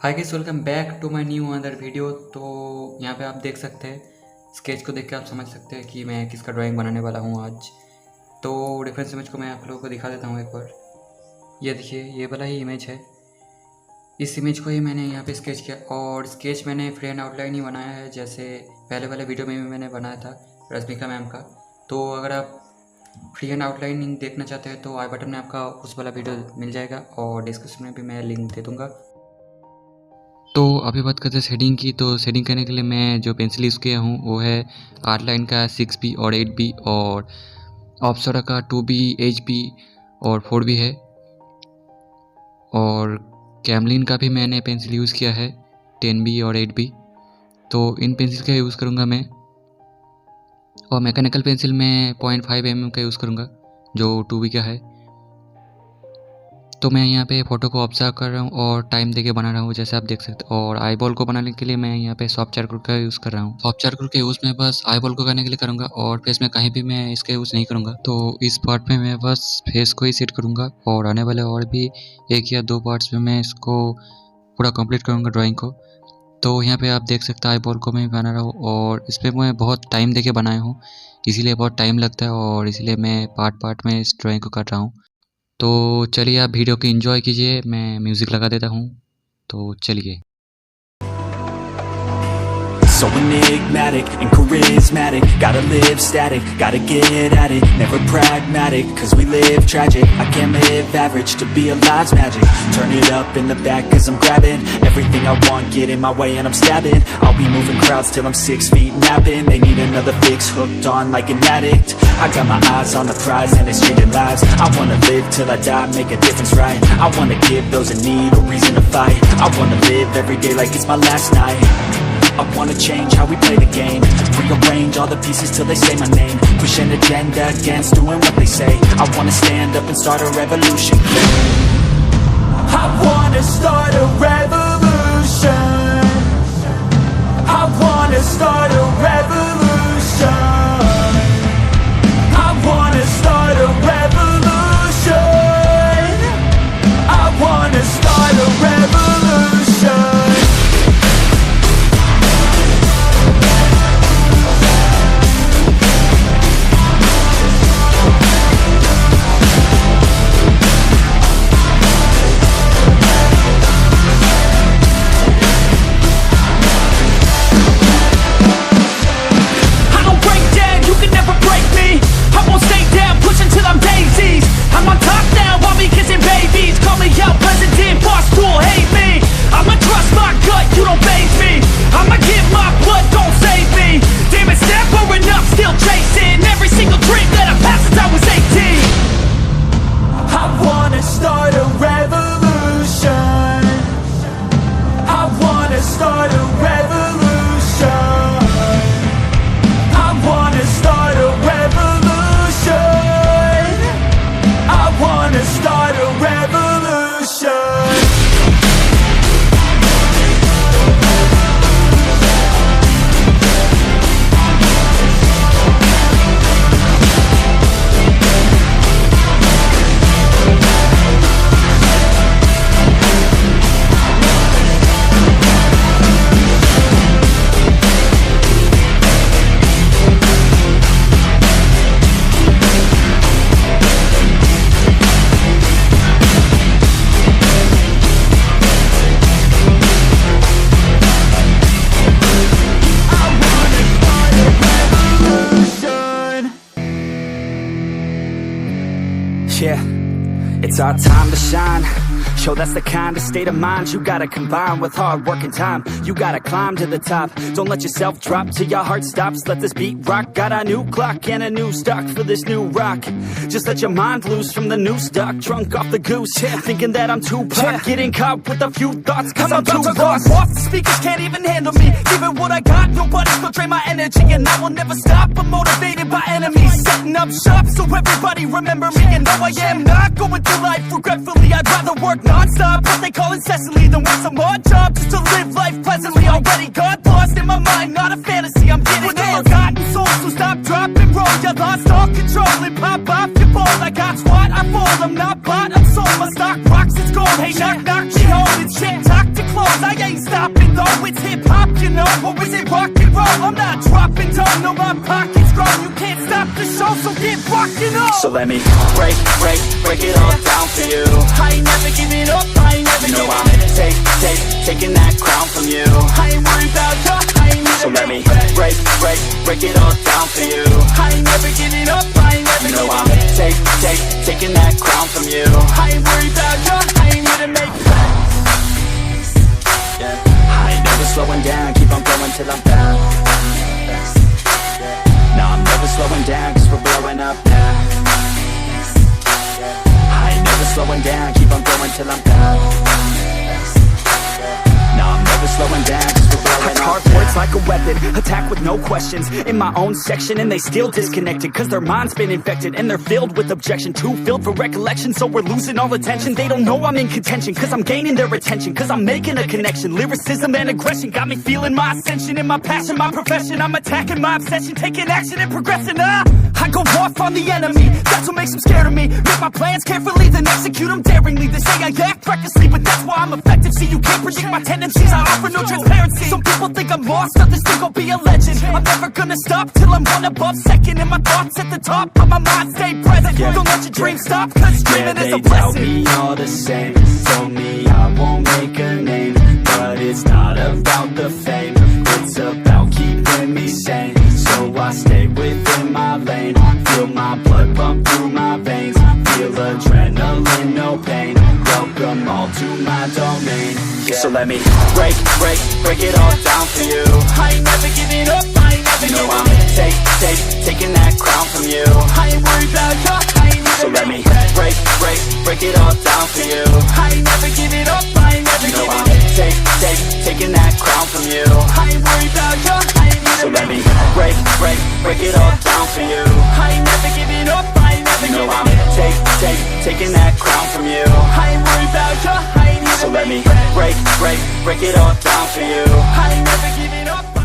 Hi guys, welcome back to my new other video. तो यहाँ पे आप देख सकते हैं, स्केच को देख के आप समझ सकते हैं कि मैं किसका ड्राइंग बनाने वाला हूँ आज। तो रेफरेंस इमेज को मैं आप लोगों को दिखा देता हूँ एक बार। ये देखिए, ये वाला ही इमेज है। इस इमेज को ही मैंने यहाँ पे स्केच किया, और स्केच मैंने फ्री हैंड आउटलाइन ही बनाया है, जैसे पहले वाले वीडियो में भी मैंने बनाया था रश्मिका मैम का। तो अगर आप फ्री हैंड आउटलाइन देखना चाहते हैं तो आई बटन में आपका उस वाला वीडियो मिल जाएगा, और डिस्क्रिप्शन में भी मैं लिंक दे दूँगा। तो अभी बात करते हैं शेडिंग की। तो शेडिंग करने के लिए मैं जो पेंसिल यूज़ किया हूँ वो है आर्टलाइन का 6B और 8B, और ऑप्सरा का 2B, HB और 4B है, और कैमलिन का भी मैंने पेंसिल यूज़ किया है 10B और 8B। तो इन पेंसिल का यूज़ करूँगा मैं, और मैकेनिकल पेंसिल में 0.5 mm का यूज़ करूँगा जो 2B का है। तो मैं यहाँ पे फ़ोटो को ऑब्जर्व कर रहा हूँ और टाइम देके बना रहा हूँ, जैसे आप देख सकते हैं। और आई बॉल को बनाने के लिए मैं यहाँ पे सॉफ्ट चारकोल का यूज़ कर रहा हूँ। सॉफ्ट चारकोल के यूज़ में बस आई बॉल को करने के लिए करूँगा, और फेस में कहीं भी मैं इसका यूज़ नहीं करूँगा। तो इस पार्ट में मैं बस फेस को ही सेट करूँगा, और आने वाले और भी 1 या 2 पार्ट्स में मैं इसको पूरा कंप्लीट करूँगा ड्राइंग को। तो यहाँ पे आप देख सकते हैं आई बॉल को मैं बना रहा हूँ, और इस पर मैं बहुत टाइम देके बनाया हूँ, इसीलिए बहुत टाइम लगता है, और इसीलिए मैं पार्ट में इस ड्राइंग को कर रहा हूँ। तो चलिए आप वीडियो को एंजॉय कीजिए, मैं म्यूज़िक लगा देता हूँ। तो चलिए। So enigmatic and charismatic, gotta live static, gotta get at it, never pragmatic, cause we live tragic. I can't live average, to be alive's magic. Turn it up in the back cause I'm grabbing everything I want, get in my way and I'm stabbing. I'll be moving crowds till I'm 6 feet napping. They need another fix, hooked on like an addict. I got my eyes on the prize and it's changing lives. I wanna live till I die, make a difference, right? I wanna give those in need a reason to fight. I wanna live every day like it's my last night. I wanna change how we play the game, rearrange all the pieces till they say my name, push an agenda against doing what they say. I wanna stand up and start a revolution. I wanna start a revolution. I wanna start a revolution. I wanna start a revolution. I wanna start a revolution. Yeah, it's our time to shine. Show that's the kind of state of mind you gotta combine with hard work and time. You gotta climb to the top. Don't let yourself drop till your heart stops. Let this beat rock. Got a new clock and a new stock for this new rock. Just let your mind loose from the new stock. Drunk off the goose, yeah. Thinking that I'm too pop. Getting caught with a few thoughts cause I'm too lost. Off the speakers can't even handle me. Giving what I got, nobody's gonna drain my energy. And I will never stop, I'm motivated by enemies. Setting up shop so everybody remember me. And no, I am not going through life regretfully. I'd rather work non-stop, what they call incessantly, than work some more job just to live life pleasantly. Already got lost in my mind, not a fantasy, I'm getting with a forgotten soul. So stop, drop and roll, you lost all control and pop off your ball. I got squat, I fall, I'm not bought, I'm sold. My stock rocks, it's gold. Hey, knock, knock, she home, it's shit, talk to close. I So let me break it all down for you. I ain't never giving up, I ain't never giving up. Taking that crown from you. I ain't worried about you, I ain't never. So let me break it all down for you. I ain't never giving up, I ain't never giving up. Taking that crown from you. I ain't worried about you, I ain't here to make plans. Yeah. I ain't never slowing down, keep on going till I'm down. No, I'm never slowing down, cause we're blowing up now. I ain't never slowing down, keep on going till I'm down. No, I'm never slowing down, cause we're blowing up. Hard words like a weapon, attack with no questions. In my own section and they still disconnected, cause their mind's been infected and they're filled with objection. Too filled for recollection, so we're losing all attention. They don't know I'm in contention, cause I'm gaining their attention, cause I'm making a connection. Lyricism and aggression got me feeling my ascension. In my passion, my profession, I'm attacking my obsession, taking action and progressing. I go off on the enemy, that's what makes them scared of me. Make my plans carefully, then execute them daringly. They say I act recklessly, but that's why I'm effective. See, you can't predict my tendencies, I offer no transparency. Some people think I'm lost, others think I'll be a legend. I'm never gonna stop till I'm one above second. And my thoughts at the top, but my mind stay present. Don't let your dreams stop, cause dreaming is a blessing. They tell me all the same, told me I won't make a name. But it's not about the fame, it's about keeping me sane. So I stay within my lane, feel my blood pump through my veins. Feel adrenaline, no pain, welcome all to my domain. So let me break it all down for you. I ain't never giving up, I ain't never giving up. Taking that crown from you. I ain't worried about you, I ain't never. So let me break it all down for you. I ain't never giving up, I ain't never giving up. Taking that crown from you. I ain't worried about you, I ain't never. So let me break it all down for you. I ain't never giving up, I ain't never giving up. Taking that crown from you. I ain't worried about you, I ain't never. So let me break it all down for you. I ain't never giving up.